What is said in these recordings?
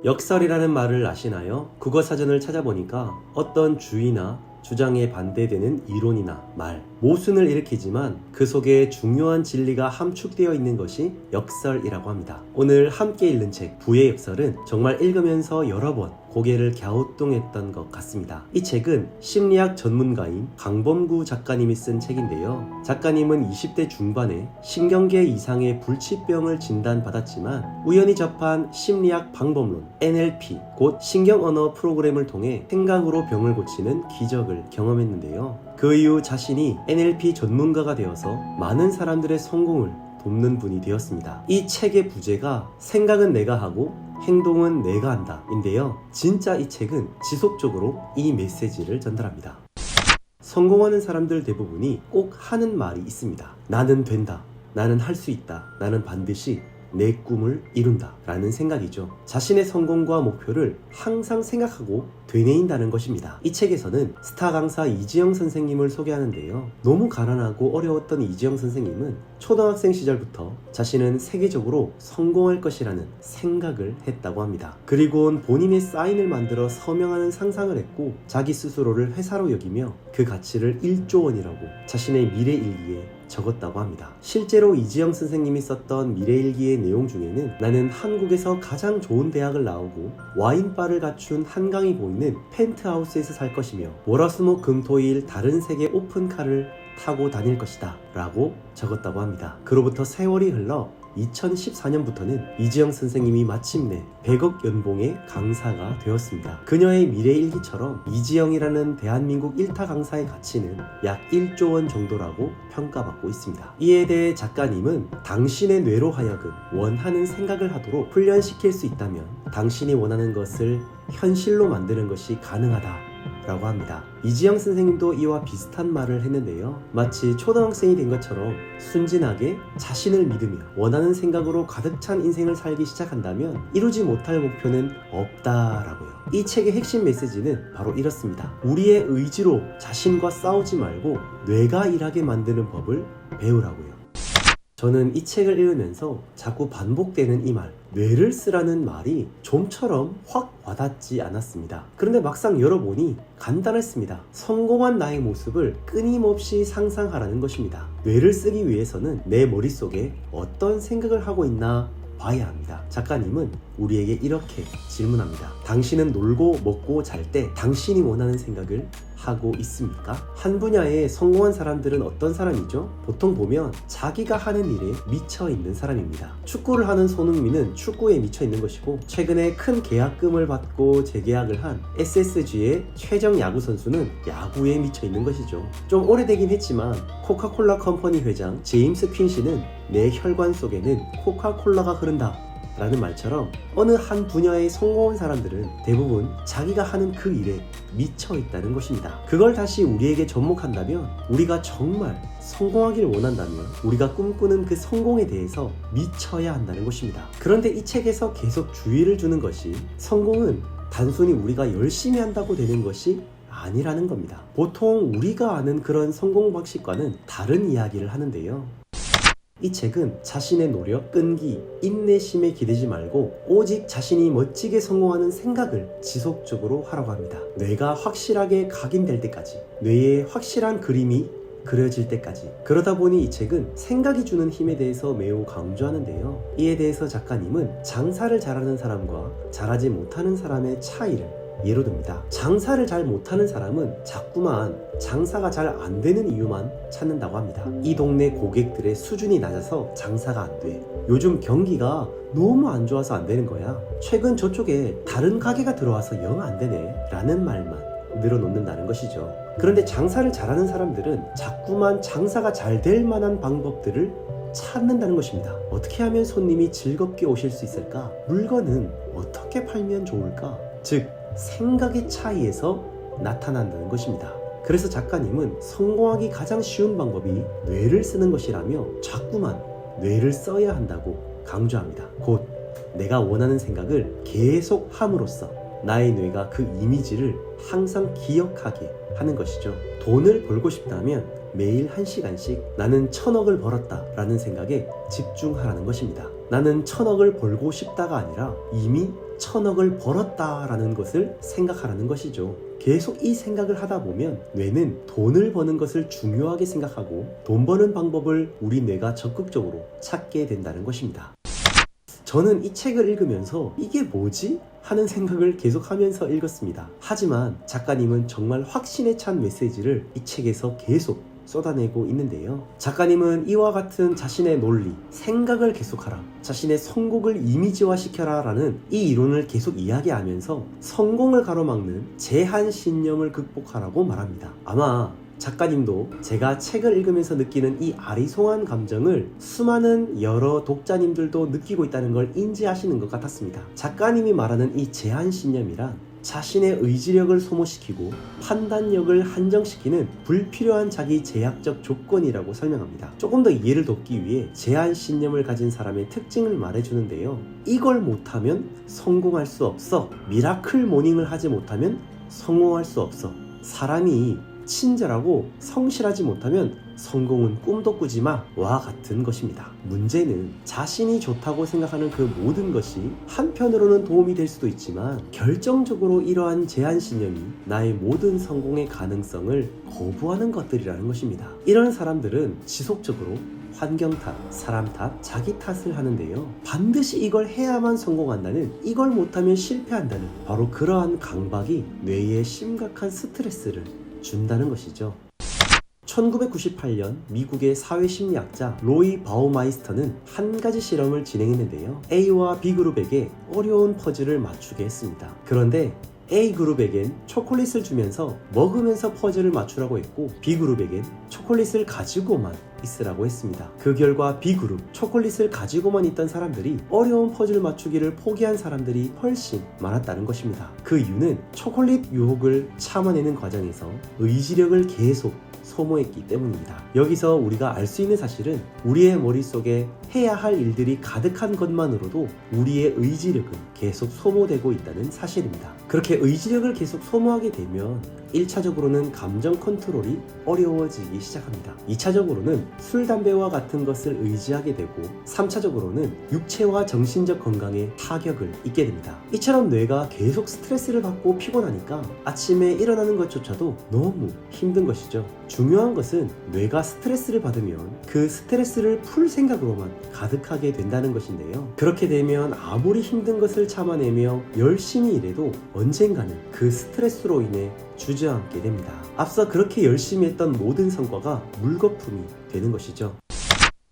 역설이라는 말을 아시나요? 국어사전을 찾아보니까 어떤 주의나 주장에 반대되는 이론이나 말, 모순을 일으키지만 그 속에 중요한 진리가 함축되어 있는 것이 역설이라고 합니다. 오늘 함께 읽는 책 부의 역설은 정말 읽으면서 여러 번 고개를 갸우뚱했던 것 같습니다. 이 책은 심리학 전문가인 강범구 작가님이 쓴 책인데요. 작가님은 20대 중반에 신경계 이상의 불치병을 진단받았지만 우연히 접한 심리학 방법론 NLP, 곧 신경언어 프로그램을 통해 생각으로 병을 고치는 기적을 경험했는데요. 그 이후 자신이 NLP 전문가가 되어서 많은 사람들의 성공을 돕는 분이 되었습니다. 이 책의 부제가 생각은 내가 하고 행동은 내가 한다 인데요. 진짜 이 책은 지속적으로 이 메시지를 전달합니다. 성공하는 사람들 대부분이 꼭 하는 말이 있습니다. 나는 된다. 나는 할 수 있다. 나는 반드시 내 꿈을 이룬다 라는 생각이죠. 자신의 성공과 목표를 항상 생각하고 되뇌인다는 것입니다. 이 책에서는 스타 강사 이지영 선생님을 소개하는데요. 너무 가난하고 어려웠던 이지영 선생님은 초등학생 시절부터 자신은 세계적으로 성공할 것이라는 생각을 했다고 합니다. 그리고 본인의 사인을 만들어 서명하는 상상을 했고 자기 스스로를 회사로 여기며 그 가치를 1조 원이라고 자신의 미래일기에 적었다고 합니다. 실제로 이지영 선생님이 썼던 미래일기의 내용 중에는 나는 한국에서 가장 좋은 대학을 나오고 와인바를 갖춘 한강이 보이는 펜트하우스에서 살 것이며 월화수목금토일 다른 세계 오픈카를 타고 다닐 것이다 라고 적었다고 합니다. 그로부터 세월이 흘러 2014년부터는 이지영 선생님이 마침내 100억 연봉의 강사가 되었습니다. 그녀의 미래일기처럼 이지영이라는 대한민국 1타 강사의 가치는 약 1조 원 정도라고 평가받고 있습니다. 이에 대해 작가님은 당신의 뇌로 하여금 원하는 생각을 하도록 훈련시킬 수 있다면 당신이 원하는 것을 현실로 만드는 것이 가능하다 라고 합니다. 이지영 선생님도 이와 비슷한 말을 했는데요. 마치 초등학생이 된 것처럼 순진하게 자신을 믿으며 원하는 생각으로 가득 찬 인생을 살기 시작한다면 이루지 못할 목표는 없다라고요. 이 책의 핵심 메시지는 바로 이렇습니다. 우리의 의지로 자신과 싸우지 말고 뇌가 일하게 만드는 법을 배우라고요. 저는 이 책을 읽으면서 자꾸 반복되는 이 말, 뇌를 쓰라는 말이 좀처럼 확 와닿지 않았습니다. 그런데 막상 열어보니 간단했습니다. 성공한 나의 모습을 끊임없이 상상하라는 것입니다. 뇌를 쓰기 위해서는 내 머릿속에 어떤 생각을 하고 있나 봐야 합니다. 작가님은 우리에게 이렇게 질문합니다. 당신은 놀고 먹고 잘 때 당신이 원하는 생각을 하고 있습니까? 한 분야에 성공한 사람들은 어떤 사람이죠? 보통 보면 자기가 하는 일에 미쳐 있는 사람입니다. 축구를 하는 손흥민은 축구에 미쳐 있는 것이고 최근에 큰 계약금을 받고 재계약을 한 SSG의 최정 야구 선수는 야구에 미쳐 있는 것이죠. 좀 오래되긴 했지만 코카콜라 컴퍼니 회장 제임스 퀸시는 내 혈관 속에는 코카콜라가 흐른다 라는 말처럼 어느 한 분야의 성공한 사람들은 대부분 자기가 하는 그 일에 미쳐 있다는 것입니다. 그걸 다시 우리에게 접목한다면 우리가 정말 성공하기를 원한다면 우리가 꿈꾸는 그 성공에 대해서 미쳐야 한다는 것입니다. 그런데 이 책에서 계속 주의를 주는 것이 성공은 단순히 우리가 열심히 한다고 되는 것이 아니라는 겁니다. 보통 우리가 아는 그런 성공 방식과는 다른 이야기를 하는데요. 이 책은 자신의 노력, 끈기, 인내심에 기대지 말고 오직 자신이 멋지게 성공하는 생각을 지속적으로 하라고 합니다. 뇌가 확실하게 각인될 때까지, 뇌에 확실한 그림이 그려질 때까지. 그러다 보니 이 책은 생각이 주는 힘에 대해서 매우 강조하는데요. 이에 대해서 작가님은 장사를 잘하는 사람과 잘하지 못하는 사람의 차이를 예로 듭니다. 장사를 잘 못하는 사람은 자꾸만 장사가 잘 안 되는 이유만 찾는다고 합니다. 이 동네 고객들의 수준이 낮아서 장사가 안 돼. 요즘 경기가 너무 안 좋아서 안 되는 거야. 최근 저쪽에 다른 가게가 들어와서 영 안 되네 라는 말만 늘어놓는다는 것이죠. 그런데 장사를 잘하는 사람들은 자꾸만 장사가 잘 될 만한 방법들을 찾는다는 것입니다. 어떻게 하면 손님이 즐겁게 오실 수 있을까? 물건은 어떻게 팔면 좋을까? 즉 생각의 차이에서 나타난다는 것입니다. 그래서 작가님은 성공하기 가장 쉬운 방법이 뇌를 쓰는 것이라며 자꾸만 뇌를 써야 한다고 강조합니다. 곧 내가 원하는 생각을 계속 함으로써 나의 뇌가 그 이미지를 항상 기억하게 하는 것이죠. 돈을 벌고 싶다면 매일 1시간씩 나는 1000억을 벌었다 라는 생각에 집중하라는 것입니다. 나는 1000억을 벌고 싶다가 아니라 이미 1000억을 벌었다라는 것을 생각하라는 것이죠. 계속 이 생각을 하다 보면 뇌는 돈을 버는 것을 중요하게 생각하고 돈 버는 방법을 우리 뇌가 적극적으로 찾게 된다는 것입니다. 저는 이 책을 읽으면서 이게 뭐지? 하는 생각을 계속하면서 읽었습니다. 하지만 작가님은 정말 확신에 찬 메시지를 이 책에서 계속 쏟아내고 있는데요. 작가님은 이와 같은 자신의 논리, 생각을 계속하라, 자신의 성공을 이미지화시켜라 라는 이 이론을 계속 이야기하면서 성공을 가로막는 제한신념을 극복하라고 말합니다. 아마 작가님도 제가 책을 읽으면서 느끼는 이 아리송한 감정을 수많은 여러 독자님들도 느끼고 있다는 걸 인지하시는 것 같았습니다. 작가님이 말하는 이 제한신념이란 자신의 의지력을 소모시키고 판단력을 한정시키는 불필요한 자기 제약적 조건이라고 설명합니다. 조금 더 이해를 돕기 위해 제한신념을 가진 사람의 특징을 말해주는데요. 이걸 못하면 성공할 수 없어. 미라클 모닝을 하지 못하면 성공할 수 없어. 사람이 친절하고 성실하지 못하면 성공은 꿈도 꾸지 마와 같은 것입니다. 문제는 자신이 좋다고 생각하는 그 모든 것이 한편으로는 도움이 될 수도 있지만 결정적으로 이러한 제한신념이 나의 모든 성공의 가능성을 거부하는 것들이라는 것입니다. 이런 사람들은 지속적으로 환경 탓, 사람 탓, 자기 탓을 하는데요. 반드시 이걸 해야만 성공한다는, 이걸 못하면 실패한다는 바로 그러한 강박이 뇌에 심각한 스트레스를 준다는 것이죠. 1998년 미국의 사회심리학자 로이 바우마이스터는 한 가지 실험을 진행했는데요. A와 B그룹에게 어려운 퍼즐을 맞추게 했습니다. 그런데 A그룹에겐 초콜릿을 주면서 먹으면서 퍼즐을 맞추라고 했고 B그룹에겐 초콜릿을 가지고만 있으라고 했습니다. 그 결과 B그룹, 초콜릿을 가지고만 있던 사람들이 어려운 퍼즐 맞추기를 포기한 사람들이 훨씬 많았다는 것입니다. 그 이유는 초콜릿 유혹을 참아내는 과정에서 의지력을 계속 소모했기 때문입니다. 여기서 우리가 알 수 있는 사실은 우리의 머릿속에 해야 할 일들이 가득한 것만으로도 우리의 의지력은 계속 소모되고 있다는 사실입니다. 그렇게 의지력을 계속 소모하게 되면 1차적으로는 감정 컨트롤이 어려워지기 시작합니다. 2차적으로는 술, 담배와 같은 것을 의지하게 되고 3차적으로는 육체와 정신적 건강에 타격을 입게 됩니다. 이처럼 뇌가 계속 스트레스를 받고 피곤하니까 아침에 일어나는 것조차도 너무 힘든 것이죠. 중요한 것은 뇌가 스트레스를 받으면 그 스트레스를 풀 생각으로만 가득하게 된다는 것인데요. 그렇게 되면 아무리 힘든 것을 참아내며 열심히 일해도 언젠가는 그 스트레스로 인해 주저앉게 됩니다. 앞서 그렇게 열심히 했던 모든 성과가 물거품이 되는 것이죠.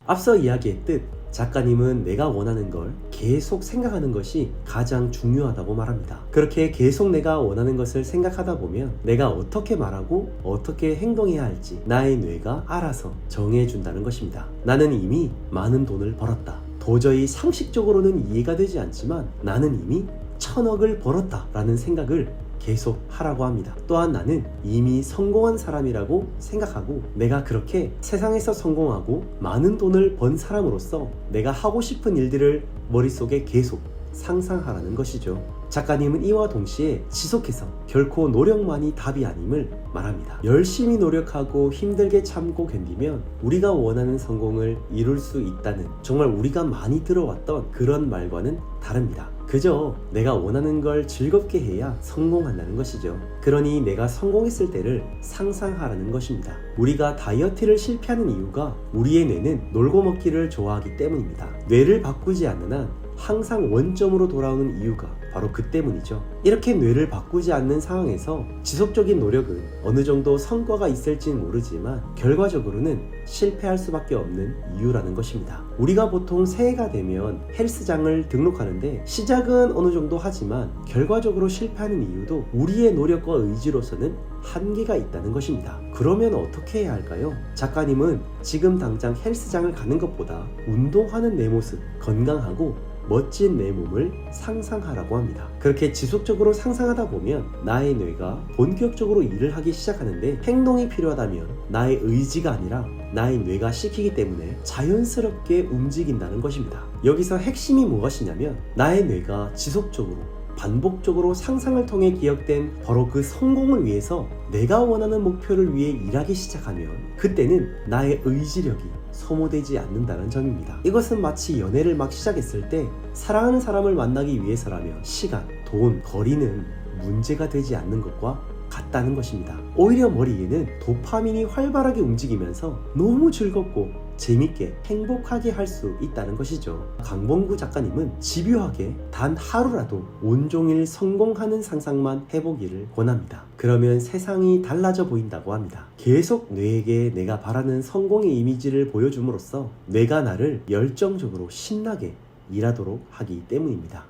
앞서 이야기했듯 작가님은 내가 원하는 걸 계속 생각하는 것이 가장 중요하다고 말합니다. 그렇게 계속 내가 원하는 것을 생각하다 보면 내가 어떻게 말하고 어떻게 행동해야 할지 나의 뇌가 알아서 정해준다는 것입니다. 나는 이미 많은 돈을 벌었다. 도저히 상식적으로는 이해가 되지 않지만 나는 이미 1000억을 벌었다 라는 생각을 계속 하라고 합니다. 또한 나는 이미 성공한 사람이라고 생각하고 내가 그렇게 세상에서 성공하고 많은 돈을 번 사람으로서 내가 하고 싶은 일들을 머릿속에 계속 상상하라는 것이죠. 작가님은 이와 동시에 지속해서 결코 노력만이 답이 아님을 말합니다. 열심히 노력하고 힘들게 참고 견디면 우리가 원하는 성공을 이룰 수 있다는, 정말 우리가 많이 들어왔던 그런 말과는 다릅니다. 그저 내가 원하는 걸 즐겁게 해야 성공한다는 것이죠. 그러니 내가 성공했을 때를 상상하라는 것입니다. 우리가 다이어트를 실패하는 이유가 우리의 뇌는 놀고 먹기를 좋아하기 때문입니다. 뇌를 바꾸지 않는 한 항상 원점으로 돌아오는 이유가 바로 그 때문이죠. 이렇게 뇌를 바꾸지 않는 상황에서 지속적인 노력은 어느 정도 성과가 있을지는 모르지만 결과적으로는 실패할 수밖에 없는 이유라는 것입니다. 우리가 보통 새해가 되면 헬스장을 등록하는데 시작은 어느 정도 하지만 결과적으로 실패하는 이유도 우리의 노력과 의지로서는 한계가 있다는 것입니다. 그러면 어떻게 해야 할까요? 작가님은 지금 당장 헬스장을 가는 것보다 운동하는 내 모습, 건강하고 멋진 내 몸을 상상하라고 합니다. 그렇게 지속적으로 상상하다 보면 나의 뇌가 본격적으로 일을 하기 시작하는데 행동이 필요하다면 나의 의지가 아니라 나의 뇌가 시키기 때문에 자연스럽게 움직인다는 것입니다. 여기서 핵심이 무엇이냐면 나의 뇌가 지속적으로 반복적으로 상상을 통해 기억된 바로 그 성공을 위해서 내가 원하는 목표를 위해 일하기 시작하면 그때는 나의 의지력이 소모되지 않는다는 점입니다. 이것은 마치 연애를 막 시작했을 때 사랑하는 사람을 만나기 위해서라면 시간, 돈, 거리는 문제가 되지 않는 것과 같다는 것입니다. 오히려 머리에는 도파민이 활발하게 움직이면서 너무 즐겁고 재밌게 행복하게 할 수 있다는 것이죠. 강봉구 작가님은 집요하게 단 하루라도 온종일 성공하는 상상만 해보기를 권합니다. 그러면 세상이 달라져 보인다고 합니다. 계속 뇌에게 내가 바라는 성공의 이미지를 보여줌으로써 뇌가 나를 열정적으로 신나게 일하도록 하기 때문입니다.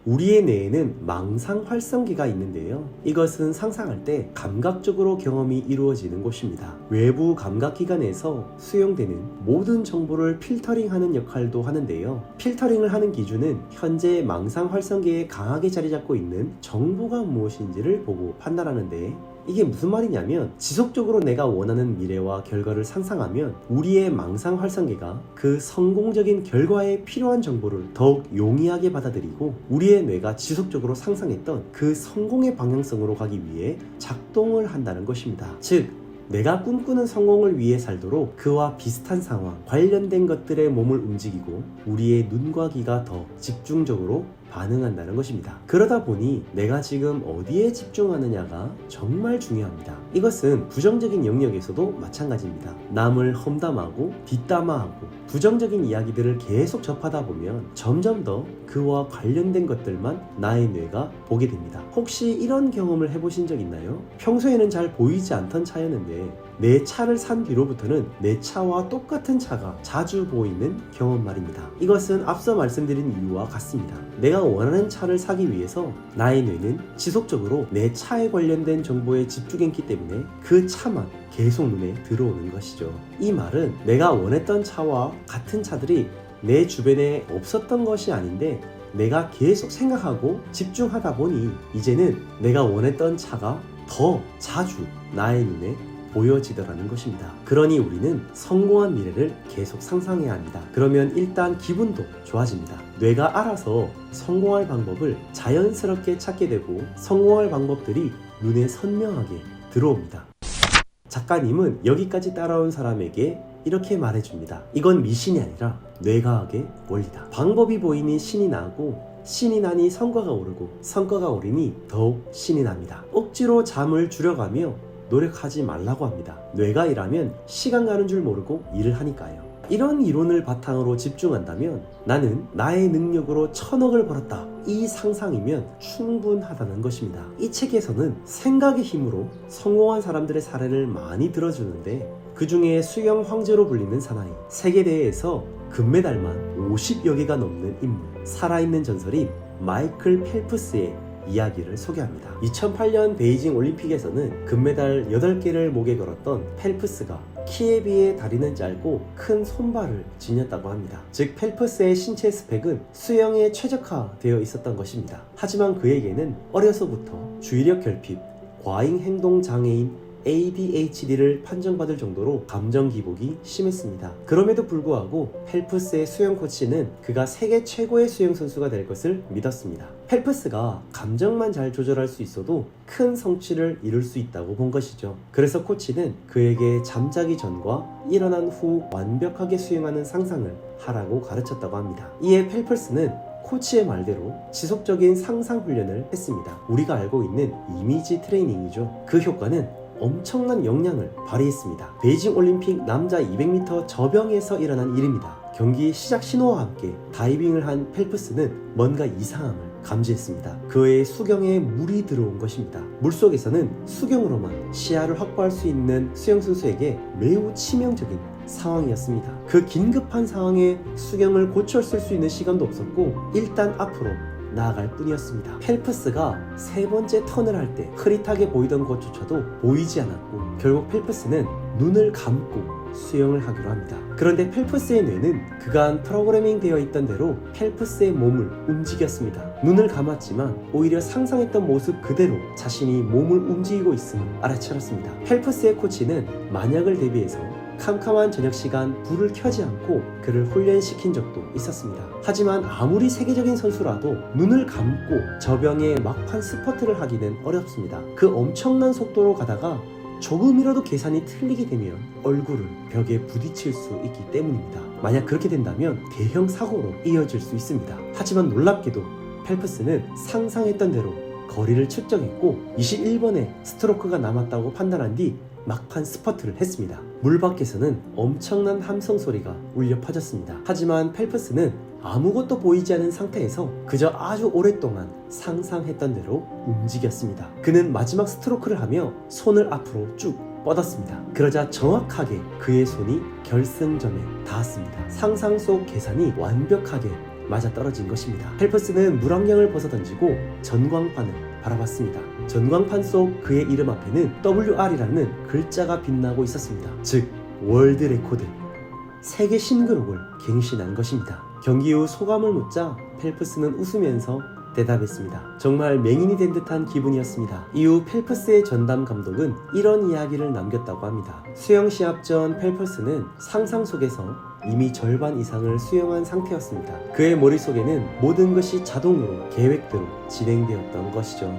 우리의 뇌에는 망상 활성계가 있는데요. 이것은 상상할 때 감각적으로 경험이 이루어지는 곳입니다. 외부 감각기관에서 수용되는 모든 정보를 필터링하는 역할도 하는데요. 필터링을 하는 기준은 현재 망상 활성계에 강하게 자리 잡고 있는 정보가 무엇인지를 보고 판단하는데, 이게 무슨 말이냐면 지속적으로 내가 원하는 미래와 결과를 상상하면 우리의 망상 활성계가 그 성공적인 결과에 필요한 정보를 더욱 용이하게 받아들이고 우리의 뇌가 지속적으로 상상했던 그 성공의 방향성으로 가기 위해 작동을 한다는 것입니다. 즉, 내가 꿈꾸는 성공을 위해 살도록 그와 비슷한 상황, 관련된 것들의 몸을 움직이고 우리의 눈과 귀가 더 집중적으로 반응한다는 것입니다. 그러다 보니 내가 지금 어디에 집중하느냐가 정말 중요합니다. 이것은 부정적인 영역에서도 마찬가지입니다. 남을 험담하고 뒷담화하고 부정적인 이야기들을 계속 접하다 보면 점점 더 그와 관련된 것들만 나의 뇌가 보게 됩니다. 혹시 이런 경험을 해보신 적 있나요? 평소에는 잘 보이지 않던 차였는데 내 차를 산 뒤로부터는 내 차와 똑같은 차가 자주 보이는 경험 말입니다. 이것은 앞서 말씀드린 이유와 같습니다. 내가 원하는 차를 사기 위해서 나의 뇌는 지속적으로 내 차에 관련된 정보에 집중했기 때문에 그 차만 계속 눈에 들어오는 것이죠. 이 말은 내가 원했던 차와 같은 차들이 내 주변에 없었던 것이 아닌데 내가 계속 생각하고 집중하다 보니 이제는 내가 원했던 차가 더 자주 나의 눈에 보여지더라는 것입니다. 그러니 우리는 성공한 미래를 계속 상상해야 합니다. 그러면 일단 기분도 좋아집니다. 뇌가 알아서 성공할 방법을 자연스럽게 찾게 되고 성공할 방법들이 눈에 선명하게 들어옵니다. 작가님은 여기까지 따라온 사람에게 이렇게 말해줍니다. 이건 미신이 아니라 뇌과학의 원리다. 방법이 보이니 신이 나고 신이 나니 성과가 오르고 성과가 오르니 더욱 신이 납니다. 억지로 잠을 줄여가며 노력하지 말라고 합니다. 뇌가 일하면 시간 가는 줄 모르고 일을 하니까요. 이런 이론을 바탕으로 집중한다면 나는 나의 능력으로 1000억을 벌었다, 이 상상이면 충분하다는 것입니다. 이 책에서는 생각의 힘으로 성공한 사람들의 사례를 많이 들어주는데 그 중에 수영 황제로 불리는 사나이, 세계대회에서 금메달만 50여 개가 넘는 인물, 살아있는 전설인 마이클 펠프스의 이야기를 소개합니다. 2008년 베이징 올림픽에서는 금메달 8개를 목에 걸었던 펠프스가 키에 비해 다리는 짧고 큰 손발을 지녔다고 합니다. 즉 펠프스의 신체 스펙은 수영에 최적화되어 있었던 것입니다. 하지만 그에게는 어려서부터 주의력 결핍, 과잉 행동 장애인 ADHD를 판정받을 정도로 감정 기복이 심했습니다. 그럼에도 불구하고 펠프스의 수영 코치는 그가 세계 최고의 수영 선수가 될 것을 믿었습니다. 펠프스가 감정만 잘 조절할 수 있어도 큰 성취를 이룰 수 있다고 본 것이죠. 그래서 코치는 그에게 잠자기 전과 일어난 후 완벽하게 수영하는 상상을 하라고 가르쳤다고 합니다. 이에 펠프스는 코치의 말대로 지속적인 상상 훈련을 했습니다. 우리가 알고 있는 이미지 트레이닝이죠. 그 효과는 엄청난 영향을 발휘했습니다. 베이징 올림픽 남자 200m 저병에서 일어난 일입니다. 경기 시작 신호와 함께 다이빙을 한 펠프스는 뭔가 이상함을 감지했습니다. 그의 수경에 물이 들어온 것입니다. 물속에서는 수경으로만 시야를 확보할 수 있는 수영선수에게 매우 치명적인 상황이었습니다. 그 긴급한 상황에 수경을 고쳤을 수 있는 시간도 없었고 일단 앞으로 나아갈 뿐이었습니다. 펠프스가 세 번째 턴을 할 때 흐릿하게 보이던 것조차도 보이지 않았고 결국 펠프스는 눈을 감고 수영을 하기로 합니다. 그런데 펠프스의 뇌는 그간 프로그래밍 되어 있던 대로 펠프스의 몸을 움직였습니다. 눈을 감았지만 오히려 상상했던 모습 그대로 자신이 몸을 움직이고 있음을 알아차렸습니다. 펠프스의 코치는 만약을 대비해서 캄캄한 저녁 시간 불을 켜지 않고 그를 훈련시킨 적도 있었습니다. 하지만 아무리 세계적인 선수라도 눈을 감고 저병에 막판 스퍼트를 하기는 어렵습니다. 그 엄청난 속도로 가다가 조금이라도 계산이 틀리게 되면 얼굴을 벽에 부딪힐 수 있기 때문입니다. 만약 그렇게 된다면 대형 사고로 이어질 수 있습니다. 하지만 놀랍게도 펠프스는 상상했던 대로 거리를 측정했고 21번의 스트로크가 남았다고 판단한 뒤 막판 스퍼트를 했습니다. 물 밖에서는 엄청난 함성 소리가 울려 퍼졌습니다. 하지만 펠프스는 아무것도 보이지 않은 상태에서 그저 아주 오랫동안 상상했던 대로 움직였습니다. 그는 마지막 스트로크를 하며 손을 앞으로 쭉 뻗었습니다. 그러자 정확하게 그의 손이 결승점에 닿았습니다. 상상 속 계산이 완벽하게 맞아떨어진 것입니다. 펠프스는 물안경을 벗어던지고 전광판을 바라봤습니다. 전광판 속 그의 이름 앞에는 WR이라는 글자가 빛나고 있었습니다. 즉 월드 레코드, 세계 신기록을 갱신한 것입니다. 경기 후 소감을 묻자 펠프스는 웃으면서 대답했습니다. 정말 맹인이 된 듯한 기분이었습니다. 이후 펠프스의 전담 감독은 이런 이야기를 남겼다고 합니다. 수영 시합 전 펠프스는 상상 속에서 이미 절반 이상을 수영한 상태였습니다. 그의 머릿속에는 모든 것이 자동으로 계획대로 진행되었던 것이죠.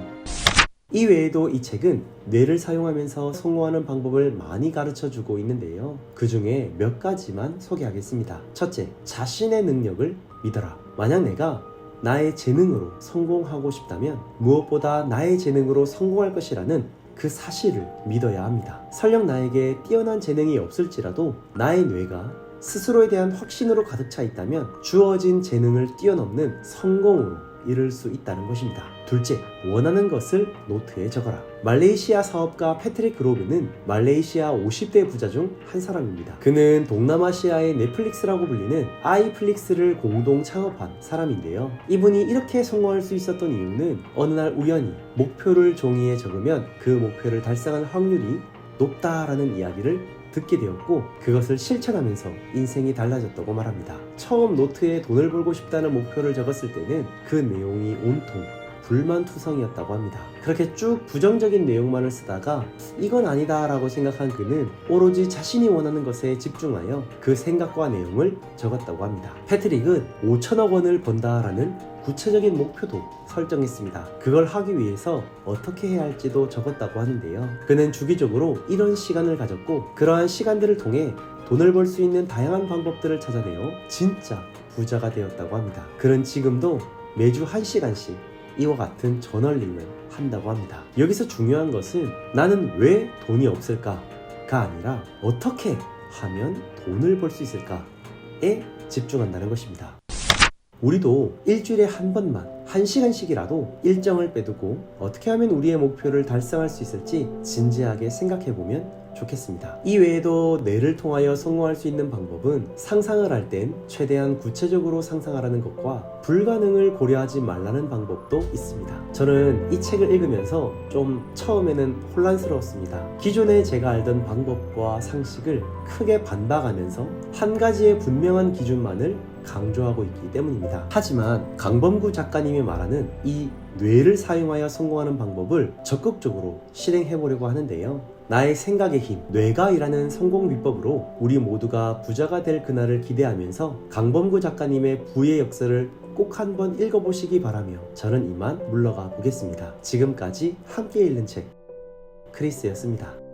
이 외에도 이 책은 뇌를 사용하면서 성공하는 방법을 많이 가르쳐주고 있는데요. 그 중에 몇 가지만 소개하겠습니다. 첫째, 자신의 능력을 믿어라. 만약 내가 나의 재능으로 성공하고 싶다면 무엇보다 나의 재능으로 성공할 것이라는 그 사실을 믿어야 합니다. 설령 나에게 뛰어난 재능이 없을지라도 나의 뇌가 스스로에 대한 확신으로 가득 차 있다면 주어진 재능을 뛰어넘는 성공으로 이룰 수 있다는 것입니다. 둘째, 원하는 것을 노트에 적어라. 말레이시아 사업가 패트릭 그로브는 말레이시아 50대 부자 중 한 사람입니다. 그는 동남아시아의 넷플릭스라고 불리는 아이플릭스를 공동 창업한 사람인데요. 이분이 이렇게 성공할 수 있었던 이유는 어느 날 우연히 목표를 종이에 적으면 그 목표를 달성할 확률이 높다라는 이야기를 듣게 되었고 그것을 실천하면서 인생이 달라졌다고 말합니다. 처음 노트에 돈을 벌고 싶다는 목표를 적었을 때는 그 내용이 온통 불만투성이었다고 합니다. 그렇게 쭉 부정적인 내용만을 쓰다가 이건 아니다 라고 생각한 그는 오로지 자신이 원하는 것에 집중하여 그 생각과 내용을 적었다고 합니다. 패트릭은 5천억 원을 번다라는 구체적인 목표도 설정했습니다. 그걸 하기 위해서 어떻게 해야 할지도 적었다고 하는데요. 그는 주기적으로 이런 시간을 가졌고 그러한 시간들을 통해 돈을 벌 수 있는 다양한 방법들을 찾아내어 진짜 부자가 되었다고 합니다. 그는 지금도 매주 1시간씩 이와 같은 저널링을 한다고 합니다. 여기서 중요한 것은 나는 왜 돈이 없을까가 아니라 어떻게 하면 돈을 벌 수 있을까에 집중한다는 것입니다. 우리도 일주일에 한 번만 1시간씩이라도 일정을 빼두고 어떻게 하면 우리의 목표를 달성할 수 있을지 진지하게 생각해보면 좋겠습니다. 이 외에도 뇌를 통하여 성공할 수 있는 방법은 상상을 할 땐 최대한 구체적으로 상상하라는 것과 불가능을 고려하지 말라는 방법도 있습니다. 저는 이 책을 읽으면서 좀 처음에는 혼란스러웠습니다. 기존에 제가 알던 방법과 상식을 크게 반박하면서 한 가지의 분명한 기준만을 강조하고 있기 때문입니다. 하지만 강범구 작가님이 말하는 이 뇌를 사용하여 성공하는 방법을 적극적으로 실행해보려고 하는데요. 나의 생각의 힘, 뇌가 일하는 성공 비법으로 우리 모두가 부자가 될 그날을 기대하면서 강범구 작가님의 부의 역사를 꼭 한번 읽어보시기 바라며 저는 이만 물러가 보겠습니다. 지금까지 함께 읽는 책 크리스였습니다.